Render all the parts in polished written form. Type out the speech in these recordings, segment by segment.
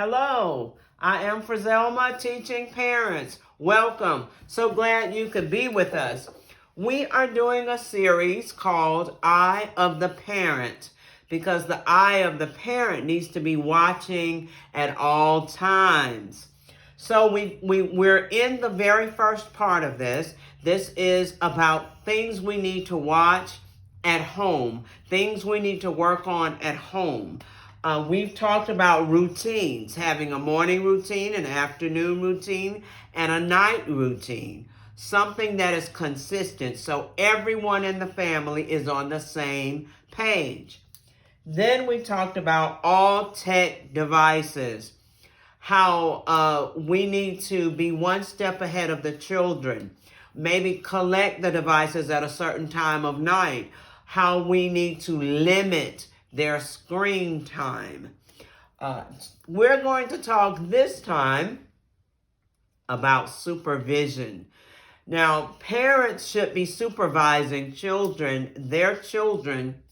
Hello, I am Frizelma teaching parents. Welcome. So glad you could be with us. We are doing a series called Eye of the Parent because the eye of the parent needs to be watching at all times. So we're in the very first part of this. This is about things we need to watch at home, things we need to work on at home. We've talked about routines, having a morning routine, an afternoon routine, and a night routine. Something that is consistent so everyone in the family is on the same page. Then we talked about all tech devices, how we need to be one step ahead of the children, maybe collect the devices at a certain time of night, how we need to limit their screen time. We're going to talk this time about supervision. Now, parents should be supervising their children,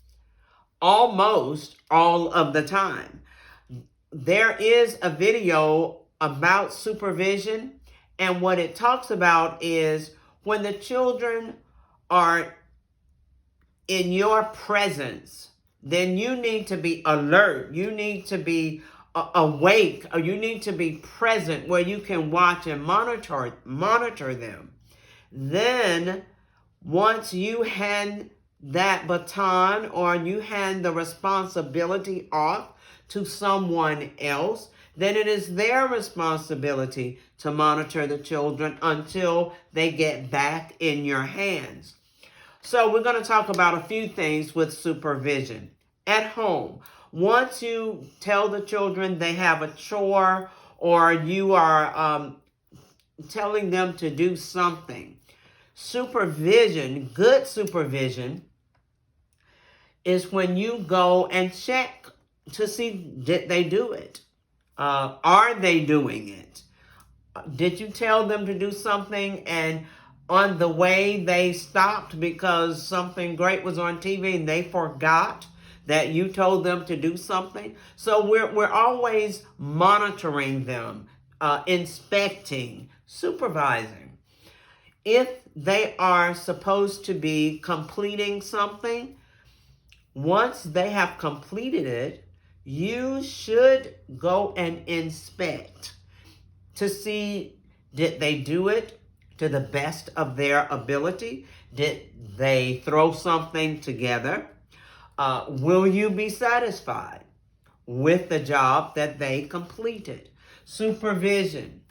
almost all of the time. There is a video about supervision, and what it talks about is when the children are in your presence, then you need to be alert. You need to be awake, or you need to be present where you can watch and monitor them. Then once you hand that baton or you hand the responsibility off to someone else, then it is their responsibility to monitor the children until they get back in your hands. So we're going to talk about a few things with supervision. At home, once you tell the children they have a chore or you are telling them to do something, supervision, good supervision, is when you go and check to see, did they do it? Are they doing it? Did you tell them to do something and on the way they stopped because something great was on TV and they forgot that you told them to do something? So we're always monitoring them, inspecting, supervising. If they are supposed to be completing something, once they have completed it, you should go and inspect to see, did they do it to the best of their ability? Did they throw something together? Will you be satisfied with the job that they completed? Supervision.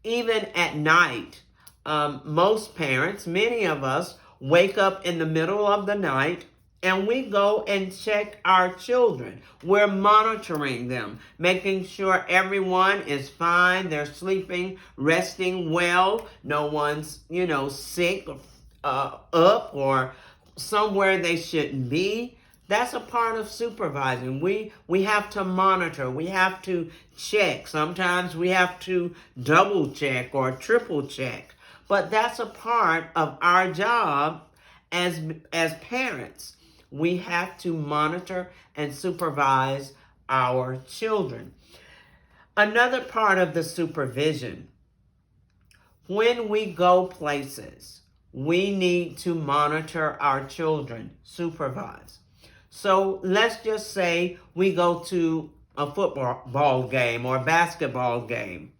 Even at night, most parents, many of us, wake up in the middle of the night and we go and check our children. We're monitoring them, making sure everyone is fine, they're sleeping, resting well, no one's, sick, up or somewhere they shouldn't be. That's a part of supervising. We have to monitor. We have to check. Sometimes we have to double check or triple check. But that's a part of our job as parents. We have to monitor and supervise our children. Another part of the supervision, when we go places, we need to monitor our children, supervise. So let's just say we go to a football game or a basketball game.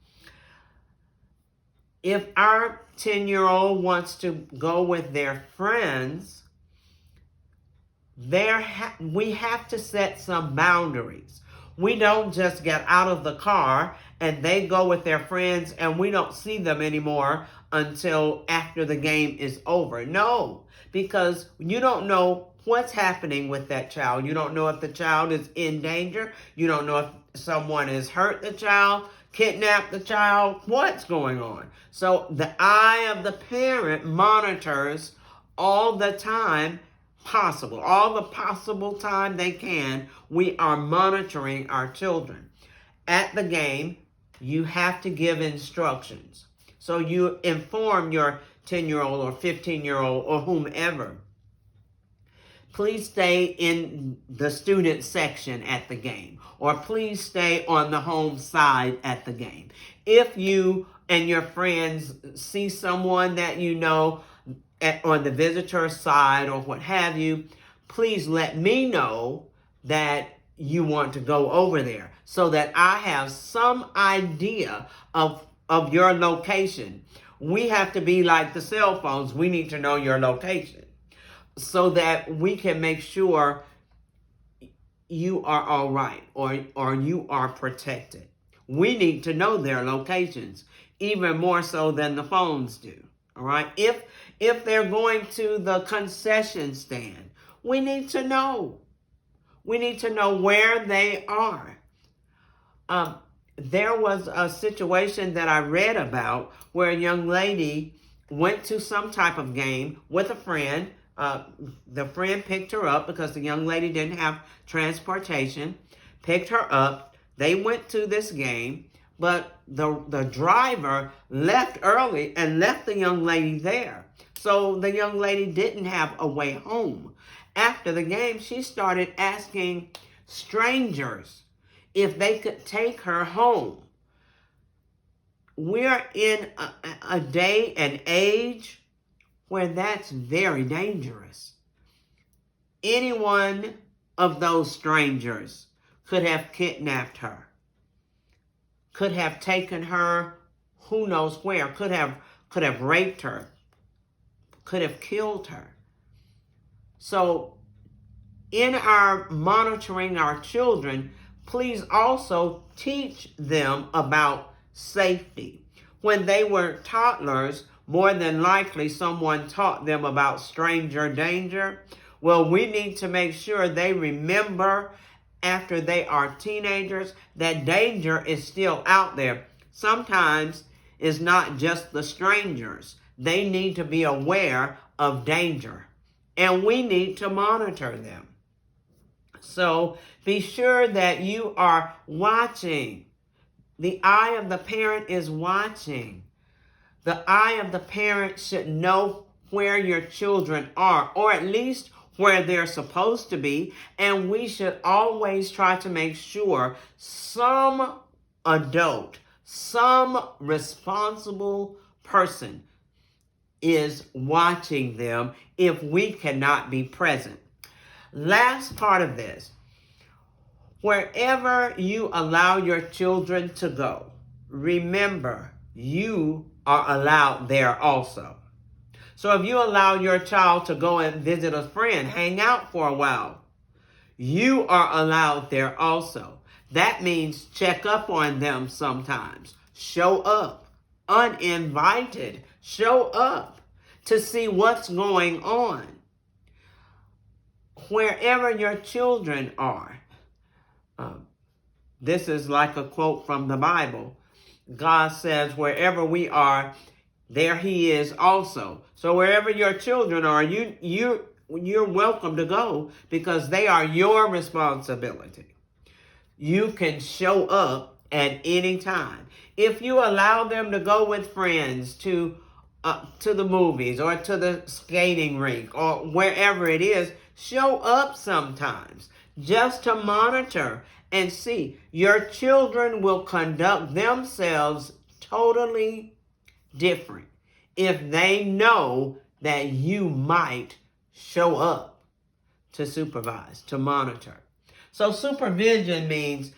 If our 10-year-old wants to go with their friends, we have to set some boundaries. We don't just get out of the car and they go with their friends and we don't see them anymore until after the game is over. No, because you don't know what's happening with that child. You don't know if the child is in danger. You don't know if someone has hurt the child, kidnapped the child, what's going on. So the eye of the parent monitors all the time possible. All the possible time they can, we are monitoring our children. At the game, you have to give instructions. So you inform your 10-year-old or 15-year-old or whomever. please stay in the student section at the game, or please stay on the home side at the game. If you and your friends see someone that you know on the visitor side or what have you, please let me know that you want to go over there so that I have some idea of your location. We have to be like the cell phones. We need to know your location so that we can make sure you are all right or you are protected. We need to know their locations, even more so than the phones do. All right. If they're going to the concession stand, we need to know. We need to know where they are. There was a situation that I read about where a young lady went to some type of game with a friend. The friend picked her up because the young lady didn't have transportation, picked her up. They went to this game, but the driver left early and left the young lady there. So the young lady didn't have a way home. After the game, she started asking strangers if they could take her home. We're in a day and age where that's very dangerous. Any one of those strangers could have kidnapped her, could have taken her who knows where, could have raped her, could have killed her. So in our monitoring our children, please also teach them about safety. When they were toddlers, more than likely someone taught them about stranger danger. Well, we need to make sure they remember after they are teenagers that danger is still out there. Sometimes it's not just the strangers. They need to be aware of danger, and we need to monitor them. So be sure that you are watching. The eye of the parent is watching. The eye of the parent should know where your children are, or at least where they're supposed to be. And we should always try to make sure some adult, some responsible person is watching them if we cannot be present. Last part of this, wherever you allow your children to go, remember you are allowed there also. So if you allow your child to go and visit a friend, hang out for a while, you are allowed there also. That means check up on them sometimes. Show up. Uninvited. Show up to see what's going on. Wherever your children are. This is like a quote from the Bible. God says, wherever we are, there he is also. So wherever your children are, you're welcome to go because they are your responsibility. You can show up at any time. If you allow them to go with friends to the movies or to the skating rink or wherever it is, show up sometimes just to monitor and see. Your children will conduct themselves totally different if they know that you might show up to supervise, to monitor. So supervision means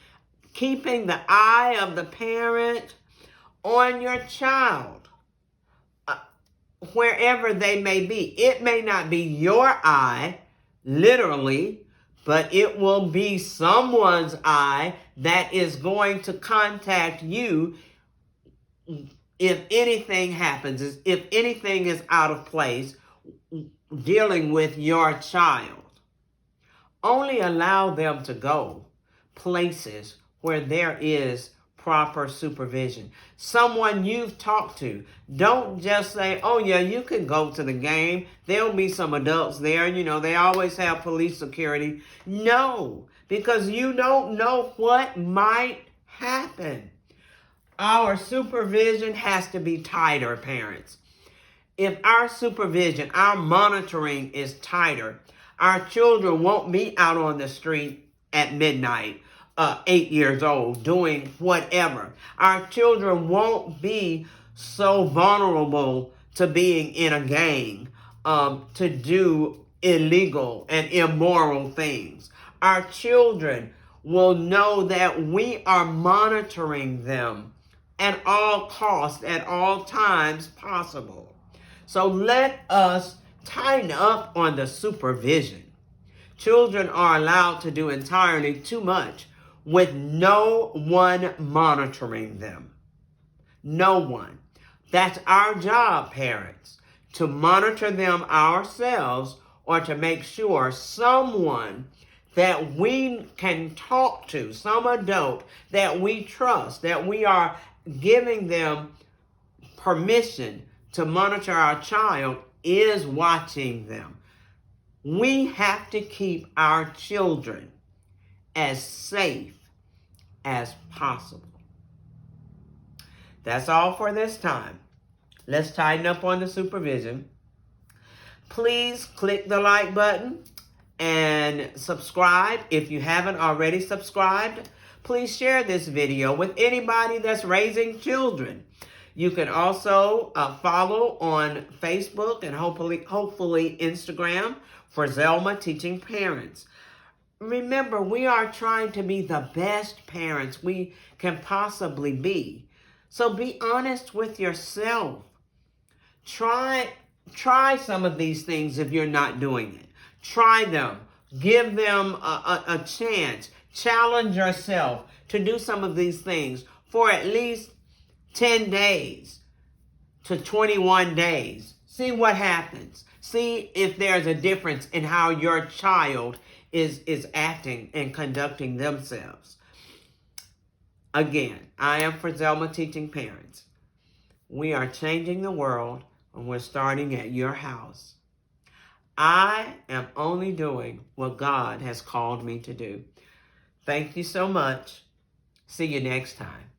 keeping the eye of the parent on your child, wherever they may be. It may not be your eye, literally, but it will be someone's eye that is going to contact you if anything happens, if anything is out of place dealing with your child. Only allow them to go places where there is proper supervision. Someone you've talked to. Don't just say, oh yeah, you can go to the game. There'll be some adults there. You know, they always have police security. No, because you don't know what might happen. Our supervision has to be tighter, parents. If our supervision, our monitoring is tighter, Our children won't be out on the street at midnight, 8 years old, doing whatever. Our children won't be so vulnerable to being in a gang, to do illegal and immoral things. Our children will know that we are monitoring them at all costs, at all times possible. So let us tighten up on the supervision. Children are allowed to do entirely too much with no one monitoring them. No one. That's our job, parents, to monitor them ourselves, or to make sure someone that we can talk to, some adult that we trust, that we are giving them permission to monitor our child, is watching them. We have to keep our children as safe as possible. That's all for this time. Let's tighten up on the supervision. Please click the like button and subscribe if you haven't already subscribed. Please share this video with anybody that's raising children. You can also follow on Facebook and hopefully Instagram for Zelma Teaching Parents. Remember, we are trying to be the best parents we can possibly be. So be honest with yourself. Try some of these things if you're not doing it. Try them. Give them a chance. Challenge yourself to do some of these things for at least 10 days to 21 days. See what happens. See if there's a difference in how your child is acting and conducting themselves. Again, I am for Zelma Teaching Parents. We are changing the world, and we're starting at your house. I am only doing what God has called me to do. Thank you so much. See you next time.